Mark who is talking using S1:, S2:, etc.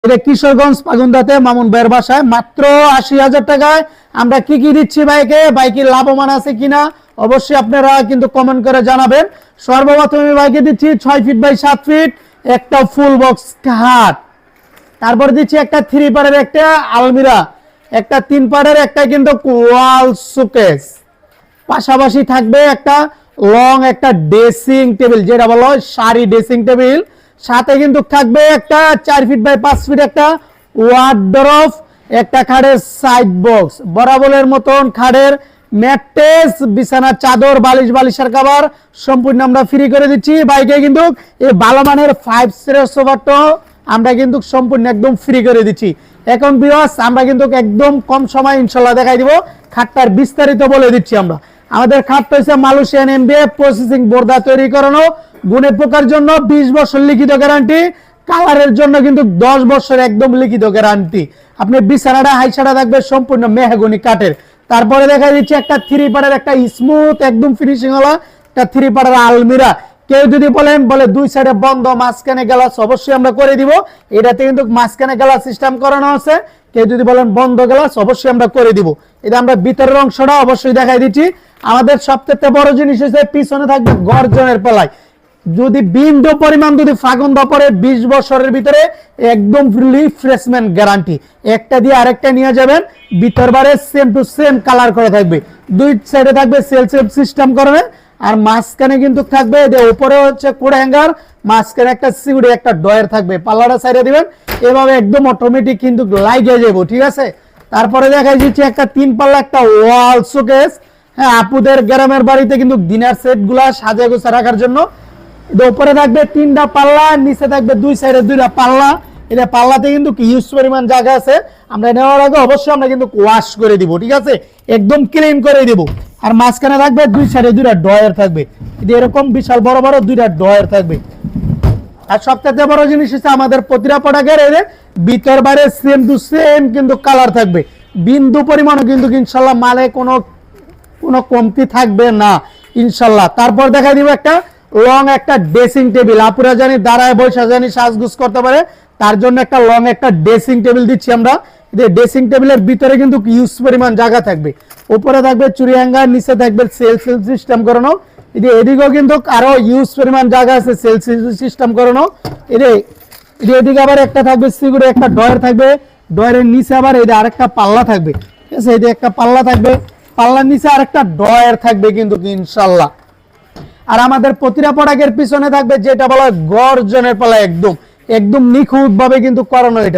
S1: এটা কিশোরগঞ্জ পাগুন্দাতে মামুন ভাইয়ের বাসায় মাত্র ৮০,০০০ টাকায় আমরা কি কি দিচ্ছি বাইকে, বাইকে লাভবান আছে কিনা অবশ্যই আপনারা কিন্তু কমেন্ট করে জানাবেন। সর্বপ্রথম বাইকে দিচ্ছি ৬ ফিট বাই ৭ ফিট একটা ফুল বক্স খাট, তারপর দিচ্ছি একটা 3 পারের একটা আলমিরা, একটা 3 পারের একটা কিন্তু ওয়াল শোকেস, পাশাপাশি থাকবে একটা লং একটা ড্রেসিং টেবিল যেটা বলা হয় সারি ড্রেসিং টেবিল, সাথে কিন্তু থাকবে একটা ৪ ফিট বাই ৫ ফিট একটা ওয়ার্ডরোব, একটা খাটের সাইড বক্স, বরাবরের মতন খাটের ম্যাট্রেস, বিছানার চাদর, বালিশের কভার সম্পূর্ণ আমরা ফ্রি করে দিচ্ছি। বাইকে কিন্তু এই ভালো মানের 5 সিটের সোফাটা আমরা কিন্তু সম্পূর্ণ একদম ফ্রি করে দিচ্ছি। এখন ভিউয়ার্স আমরা কিন্তু একদম কম সময় ইনশাআল্লাহ দেখাই দিব খাটটার বিস্তারিত বলে দিচ্ছি। আমাদের খাটটা হচ্ছে মালয়েশিয়ান এমডিএফ প্রসেসিং বোর্ডা তৈরি করানো, গুণে পোকার জন্য 20 বছর লিখিত গ্যারান্টি, কালারের জন্য কিন্তু 10 বছর একদম লিখিত গ্যারান্টি। আপনি বিছানাটা হাইসাটা থাকবে সম্পূর্ণ মেহগনি কাঠের। তারপরে দেখা দিচ্ছে একটা 3 পারের একটা স্মুথ একদম ফিনিশিং ওয়ালা একটা 3 পারের আলমিরা। কেউ যদি বলে দুই সাইডে বন্ধ মাঝখানে গ্লাস, অবশ্যই আমরা করে দিব। এটাতে কিন্তু মাঝখানে গ্লাস সিস্টেম করানো আছে। কেউ যদি বলেন বন্ধ গ্লাস, অবশ্যই আমরা করে দিব। এটা আমরা ভিতরের অংশটা অবশ্যই দেখাই দিচ্ছি। আমাদের সবথেকে বড় জিনিস হচ্ছে পিছনে থাকবে গর্জনের পালায়, যদি বিন্দু পরিমাণ যদি ফাগুন পরে 20 বছরের ভিতরে একদম রিফ্রেশমেন্ট গ্যারান্টি, একটা দিয়ে আরেকটা নিয়ে যাবেন, ভিতরবারে সেম টু সেম কালার করে থাকবে, দুই সাইডে থাকবে সেলফ সিস্টেম করবে, আর মাঝখানে কিন্তু থাকবে উপরে হচ্ছে কোড হ্যাঙ্গার, মাঝখানে একটা সিউড়ি একটা ডয়ার থাকবে, পাল্লাটা সাইডে দিবেন, এভাবে একদম অটোমেটিক কিন্তু লাগিয়ে যাবো। ঠিক আছে, তারপরে দেখাই দিচ্ছি একটা 3 পাল্লা একটা ওয়াল শোকেস। হ্যাঁ, আপুদের গ্রামের বাড়িতে কিন্তু ডিনার সেট গুলা সাজা গোছা রাখার জন্য উপরে থাকবে 3টা পাল্লা, নিচে থাকবে 2 সাইডে 2টা পাল্লা। এটা পাল্লাতে কিন্তু হিউজ পরিমাণ জায়গা আছে। আমরা নেওয়ার আগে অবশ্যই আমরা কিন্তু ওয়াশ করে দিব, ঠিক আছে, একদম ক্লিন করে দিব। আর মাঝখানে থাকবে 2 সাইডে 2টা ডয়ার থাকবে, এটা এরকম বিশাল বড় বড় 2টা ডয়ার থাকবে। আর সবথেকে বড় জিনিস হচ্ছে আমাদের প্রতিটা প্রোডাক্টের এর ভিতর বাইরে সেম টু সেম কিন্তু কালার থাকবে, বিন্দু পরিমাণও কিন্তু ইনশাআল্লাহ মালে কোনো কমতি থাকবে না ইনশাআল্লাহ। তারপর দেখা দিব একটা লং একটা ড্রেসিং টেবিল, আপুরা জানি দাঁড়ায় বসে জানি সাজগুজ করতে পারে, তার জন্য একটা লং একটা ড্রেসিং টেবিল দিচ্ছি আমরা। ড্রেসিং টেবিলের ভিতরে কিন্তু ইউজ পরিমাণ জায়গা থাকবে, উপরে থাকবে চুরি হ্যাঙ্গার, নিচে থাকবে সেলফ সিস্টেম করানো। এদিকেও কিন্তু আরো ইউজ পরিমাণ জায়গা আছে সেলফ সিস্টেম করানো। এদিকে আবার একটা থাকবে সিকিউরিটি একটা ডয়ার থাকবে, ডয়ারের নিচে আবার এই আরেকটা পাল্লা থাকবে, ঠিক আছে, এই একটা পাল্লা থাকবে, পাল্লার নিচে আরেকটা ডয়ার থাকবে কিন্তু ইনশাআল্লাহ। আর আমাদের প্রতিটা প্রোডাক্টের পিছনে থাকবে যেটা বলা হয় গর্জনের পাল্লা, একদম নিখুঁত ভাবে কিন্তু করানো এটা।